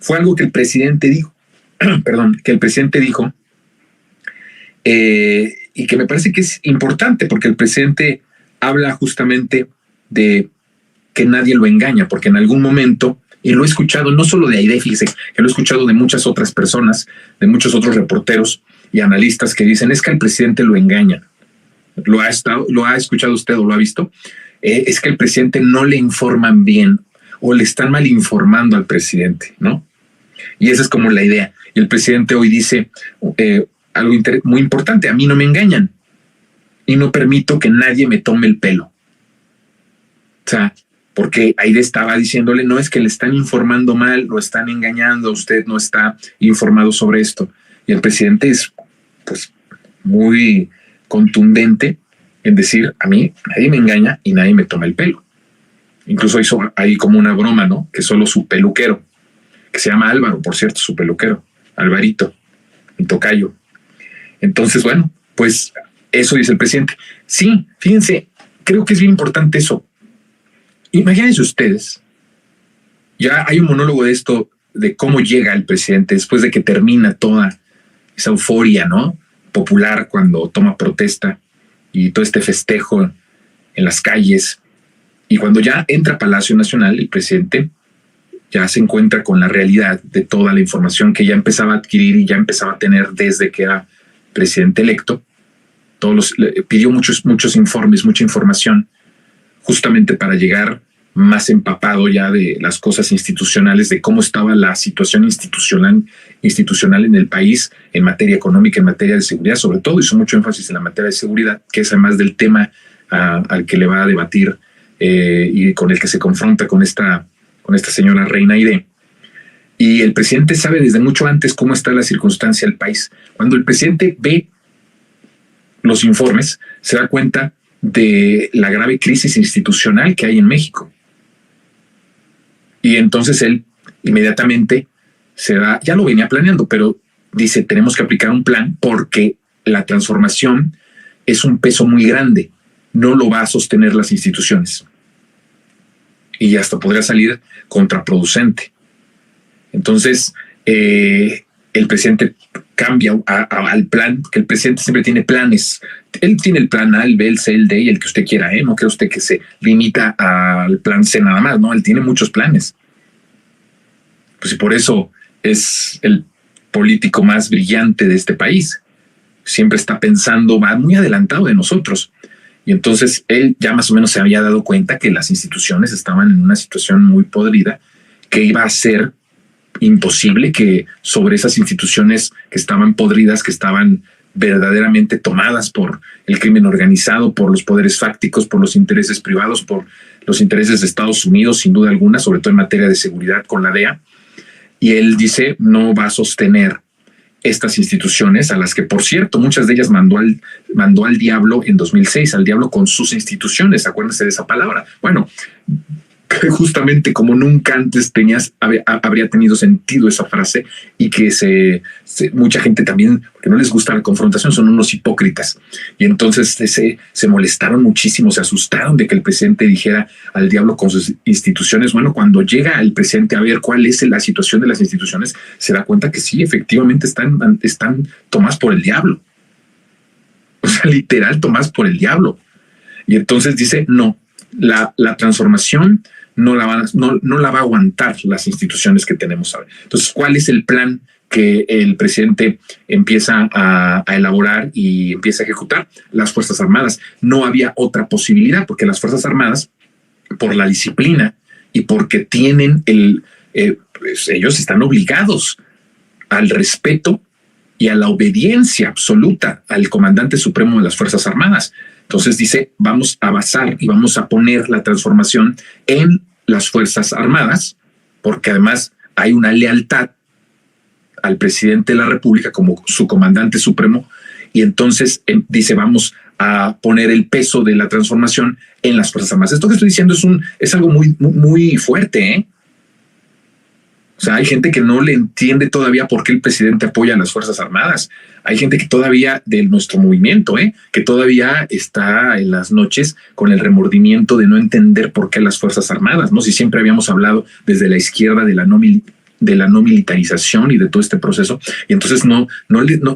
fue algo que el presidente dijo, que el presidente dijo, y que me parece que es importante, porque el presidente habla justamente de que nadie lo engaña, porque en algún momento, y lo he escuchado no solo de Aide, fíjese, que lo he escuchado de muchas otras personas, de muchos otros reporteros y analistas que dicen, es que al presidente lo engañan. ¿Lo ha escuchado usted o lo ha visto? Es que al presidente no le informan bien o le están mal informando al presidente, ¿no? Y esa es como la idea. Y el presidente hoy dice algo muy importante, a mí no me engañan y no permito que nadie me tome el pelo. O sea, porque Aide estaba diciéndole, no, es que le están informando mal, lo están engañando, usted no está informado sobre esto. Y el presidente es pues muy contundente en decir, a mí nadie me engaña y nadie me toma el pelo. Incluso hizo ahí como una broma, ¿no? Que solo su peluquero, que se llama Álvaro, por cierto, su peluquero, Alvarito, mi tocayo. Entonces, bueno, pues eso dice el presidente. Sí, fíjense, creo que es bien importante eso. Imagínense ustedes, ya hay un monólogo de esto, de cómo llega el presidente después de que termina toda esa euforia, ¿no? Popular cuando toma protesta y todo este festejo en las calles. Y cuando ya entra a Palacio Nacional, el presidente ya se encuentra con la realidad de toda la información que ya empezaba a adquirir y ya empezaba a tener desde que era presidente electo. Pidió muchos informes, mucha información, justamente para llegar más empapado ya de las cosas institucionales, de cómo estaba la situación institucional en el país en materia económica, en materia de seguridad, sobre todo hizo mucho énfasis en la materia de seguridad, que es además del tema al que le va a debatir y con el que se confronta con esta señora Reina Aide. Y el presidente sabe desde mucho antes cómo está la circunstancia del país. Cuando el presidente ve los informes, se da cuenta de la grave crisis institucional que hay en México. Y entonces él inmediatamente ya lo venía planeando, pero dice, tenemos que aplicar un plan porque la transformación es un peso muy grande, no lo va a sostener las instituciones. Y hasta podría salir contraproducente. Entonces, el presidente cambia al plan, que el presidente siempre tiene planes. Él tiene el plan A, el B, el C, el D y el que usted quiera, ¿eh? No cree usted que se limita al plan C nada más, ¿no? Él tiene muchos planes. Pues y por eso es el político más brillante de este país. Siempre está pensando, va muy adelantado de nosotros. Y entonces él ya más o menos se había dado cuenta que las instituciones estaban en una situación muy podrida, que iba a ser imposible que sobre esas instituciones que estaban podridas, que estaban verdaderamente tomadas por el crimen organizado, por los poderes fácticos, por los intereses privados, por los intereses de Estados Unidos, sin duda alguna, sobre todo en materia de seguridad con la DEA. Y él dice, no va a sostener estas instituciones, a las que, por cierto, muchas de ellas mandó al diablo en 2006, al diablo con sus instituciones, acuérdense de esa palabra. Bueno, justamente como nunca antes habría tenido sentido esa frase, y que mucha gente también, porque no les gusta la confrontación, son unos hipócritas. Y entonces se molestaron muchísimo, se asustaron de que el presidente dijera al diablo con sus instituciones. Bueno, cuando llega el presidente a ver cuál es la situación de las instituciones, se da cuenta que sí, efectivamente están tomadas por el diablo. O sea, literal, tomadas por el diablo. Y entonces dice, no, la transformación no la va a aguantar las instituciones que tenemos ahora. Entonces, ¿cuál es el plan que el presidente empieza a elaborar y empieza a ejecutar? Las Fuerzas Armadas. No había otra posibilidad, porque las Fuerzas Armadas, por la disciplina y porque tienen pues ellos están obligados al respeto y a la obediencia absoluta al comandante supremo de las Fuerzas Armadas. Entonces dice, vamos a basar y vamos a poner la transformación en las Fuerzas Armadas, porque además hay una lealtad al presidente de la República como su comandante supremo, y entonces dice, vamos a poner el peso de la transformación en las Fuerzas Armadas. Esto que estoy diciendo es algo muy, muy fuerte, ¿eh? O sea, hay gente que no le entiende todavía por qué el presidente apoya a las Fuerzas Armadas. Hay gente que todavía, de nuestro movimiento, que todavía está en las noches con el remordimiento de no entender por qué las Fuerzas Armadas, ¿no? Si siempre habíamos hablado desde la izquierda de la no de la no militarización y de todo este proceso. Y entonces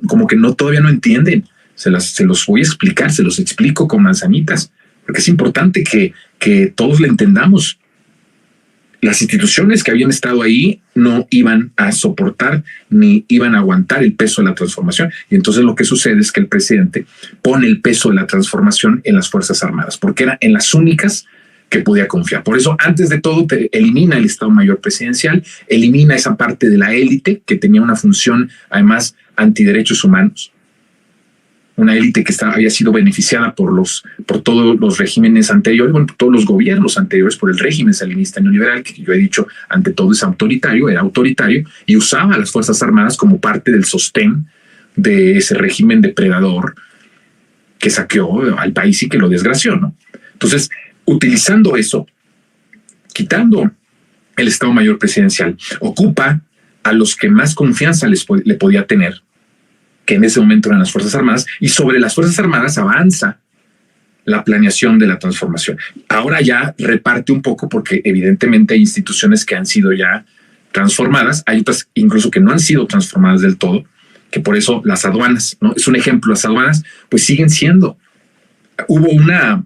como que todavía no entienden. Se los voy a explicar, se los explico con manzanitas, porque es importante que todos le entendamos. Las instituciones que habían estado ahí no iban a soportar ni iban a aguantar el peso de la transformación. Y entonces lo que sucede es que el presidente pone el peso de la transformación en las Fuerzas Armadas, porque era en las únicas que podía confiar. Por eso, antes de todo, elimina el Estado Mayor Presidencial, elimina esa parte de la élite que tenía una función, además, antiderechos humanos. Una élite que había sido beneficiada por todos los regímenes anteriores, bueno, por todos los gobiernos anteriores, por el régimen salinista neoliberal, que yo he dicho, ante todo es autoritario, era autoritario, y usaba a las Fuerzas Armadas como parte del sostén de ese régimen depredador que saqueó al país y que lo desgració, ¿no? Entonces, utilizando eso, quitando el Estado Mayor Presidencial, ocupa a los que más confianza le podía tener, que en ese momento eran las Fuerzas Armadas, y sobre las Fuerzas Armadas avanza la planeación de la transformación. Ahora ya reparte un poco porque evidentemente hay instituciones que han sido ya transformadas, hay otras incluso que no han sido transformadas del todo, que por eso las aduanas, ¿no? Es un ejemplo, las aduanas pues siguen siendo. Hubo una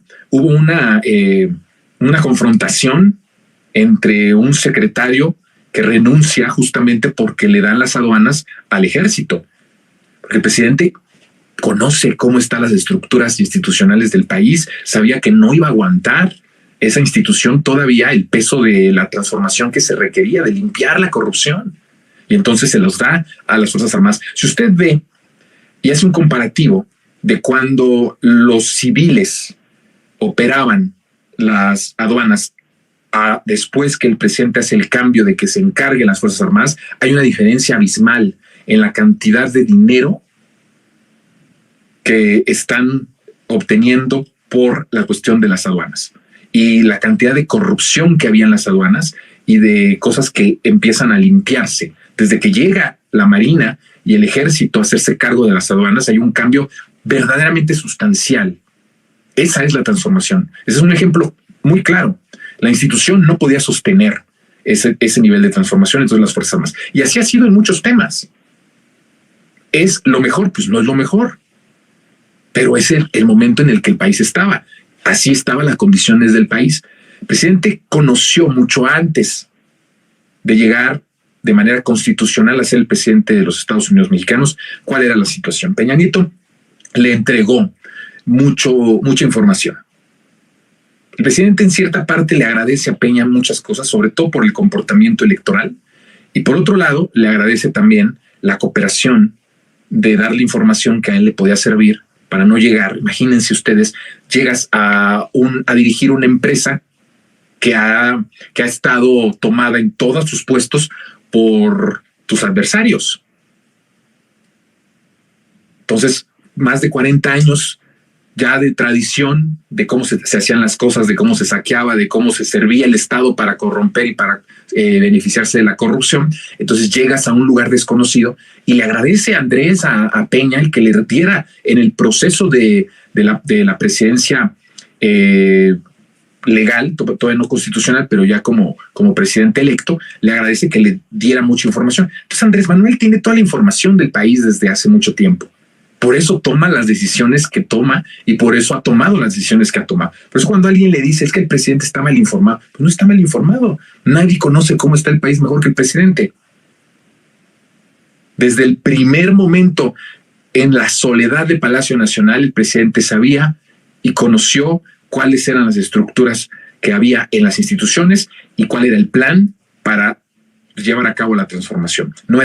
confrontación entre un secretario que renuncia justamente porque le dan las aduanas al ejército. El presidente conoce cómo están las estructuras institucionales del país, sabía que no iba a aguantar esa institución todavía el peso de la transformación que se requería, de limpiar la corrupción. Y entonces se los da a las Fuerzas Armadas. Si usted ve y hace un comparativo de cuando los civiles operaban las aduanas después que el presidente hace el cambio de que se encarguen las Fuerzas Armadas, hay una diferencia abismal en la cantidad de dinero que están obteniendo por la cuestión de las aduanas y la cantidad de corrupción que había en las aduanas y de cosas que empiezan a limpiarse. Desde que llega la Marina y el Ejército a hacerse cargo de las aduanas, hay un cambio verdaderamente sustancial. Esa es la transformación. Ese es un ejemplo muy claro. La institución no podía sostener ese nivel de transformación, entonces las Fuerzas Armadas. Y así ha sido en muchos temas. ¿Es lo mejor? Pues no es lo mejor. Pero es el momento en el que el país estaba. Así estaban las condiciones del país. El presidente conoció mucho antes de llegar de manera constitucional a ser el presidente de los Estados Unidos mexicanos cuál era la situación. Peña Nieto le entregó mucha información. El presidente en cierta parte le agradece a Peña muchas cosas, sobre todo por el comportamiento electoral, y por otro lado le agradece también la cooperación de darle información que a él le podía servir para no llegar. Imagínense ustedes, llegas a dirigir una empresa que ha estado tomada en todos sus puestos por tus adversarios. Entonces, más de 40 años ya de tradición de cómo se hacían las cosas, de cómo se saqueaba, de cómo se servía el Estado para corromper y para beneficiarse de la corrupción. Entonces llegas a un lugar desconocido y le agradece a Andrés, a Peña, el que le diera en el proceso de la presidencia legal, todavía no constitucional, pero ya como presidente electo, le agradece que le diera mucha información. Entonces Andrés Manuel tiene toda la información del país desde hace mucho tiempo. Por eso toma las decisiones que toma y por eso ha tomado las decisiones que ha tomado. Por eso cuando alguien le dice es que el presidente está mal informado, pues no está mal informado. Nadie conoce cómo está el país mejor que el presidente. Desde el primer momento en la soledad de Palacio Nacional, el presidente sabía y conoció cuáles eran las estructuras que había en las instituciones y cuál era el plan para llevar a cabo la transformación. No